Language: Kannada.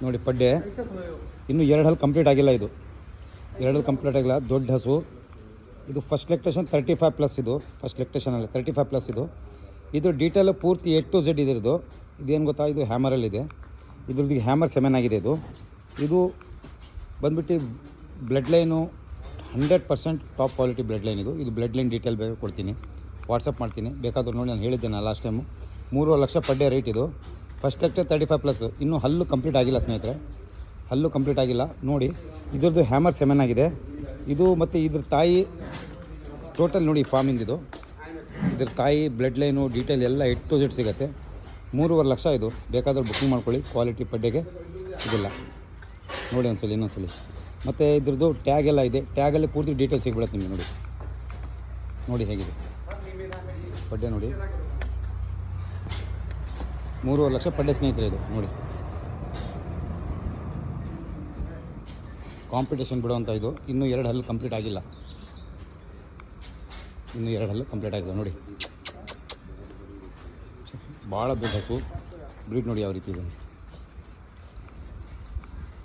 ನೋಡಿ ಪಡ್ಡೆ ಇನ್ನೂ 2 ಹಲ್ ಕಂಪ್ಲೀಟ್ ಆಗಿಲ್ಲ. ಇದು 2 ಹಲ್ ಕಂಪ್ಲೀಟ್ ಆಗಿಲ್ಲ. ದೊಡ್ಡ ಹಸು ಇದು. ಫಸ್ಟ್ ಲೆಕ್ಟೇಷನ್ 35+. ಇದು ಫಸ್ಟ್ ಲೆಕ್ಟೇಷನಲ್ಲಿ 35+. ಇದು ಡೀಟೇಲ್ ಪೂರ್ತಿ A to Z ಇದ್ರದ್ದು. ಇದೇನು ಗೊತ್ತಾ, ಇದು ಹ್ಯಾಮರಲ್ಲಿದೆ. ಇದ್ರದ್ದು ಹ್ಯಾಮರ್ 7 ಆಗಿದೆ. ಇದು ಬಂದ್ಬಿಟ್ಟು blood line 100% top quality blood line. ಇದು ಬ್ಲಡ್ ಲೈನ್ ಡೀಟೇಲ್ ಬೇಕು ಕೊಡ್ತೀನಿ, ವಾಟ್ಸಪ್ ಮಾಡ್ತೀನಿ, ಬೇಕಾದರೂ ನೋಡಿ. ನಾನು ಹೇಳಿದ್ದೇನೆ ಲಾಸ್ಟ್ ಟೈಮು 3 ಲಕ್ಷ ಪಡ್ಡೆ ರೇಟ್. ಇದು ಫಸ್ಟ್ ಲೆಕ್ಚರ್ 35+. ಇನ್ನೂ ಹಲ್ಲು ಕಂಪ್ಲೀಟ್ ಆಗಿಲ್ಲ ಸ್ನೇಹಿತರೆ, ಹಲ್ಲು ಕಂಪ್ಲೀಟ್ ಆಗಿಲ್ಲ. ನೋಡಿ ಇದ್ರದ್ದು ಹ್ಯಾಮರ್ 7 ಆಗಿದೆ. ಇದು ಮತ್ತು ಇದ್ರ ತಾಯಿ ಟೋಟಲ್ ನೋಡಿ ಫಾರ್ಮಿಂಗ್. ಇದ್ರ ತಾಯಿ ಬ್ಲಡ್ ಲೈನು ಡೀಟೇಲ್ ಎಲ್ಲ A to Z ಸಿಗುತ್ತೆ. 3.5 ಲಕ್ಷ. ಇದು ಬೇಕಾದರೂ ಬುಕ್ಕಿಂಗ್ ಮಾಡ್ಕೊಳ್ಳಿ. ಕ್ವಾಲಿಟಿ ಪಡ್ಡೆಗೆ ಇದಿಲ್ಲ ನೋಡಿ ಇನ್ನೊಂದ್ಸಲಿ. ಮತ್ತು ಇದ್ರದ್ದು ಟ್ಯಾಗ್ ಎಲ್ಲ ಇದೆ. ಟ್ಯಾಗಲ್ಲಿ ಪೂರ್ತಿ ಡೀಟೇಲ್ ಸಿಗ್ಬಿಡುತ್ತೆ ನಿಮಗೆ. ನೋಡಿ ಹೇಗಿದೆ ಪಡ್ಡೆ. ನೋಡಿ 3.5 ಲಕ್ಷ ಪಡ್ಡೆ ಸ್ನೇಹಿತರೆ. ಇದು ನೋಡಿ ಕಾಂಪಿಟೇಷನ್ ಬಿಡುವಂಥ. ಇದು ಇನ್ನೂ 2 ಹಲ್ಲು ಕಂಪ್ಲೀಟ್ ಆಗಿಲ್ಲ. ನೋಡಿ ಭಾಳ ದೊಡ್ಡ ಹಸು. ಬ್ರೀಡ್ ನೋಡಿ ಯಾವ ರೀತಿ ಇದೆ.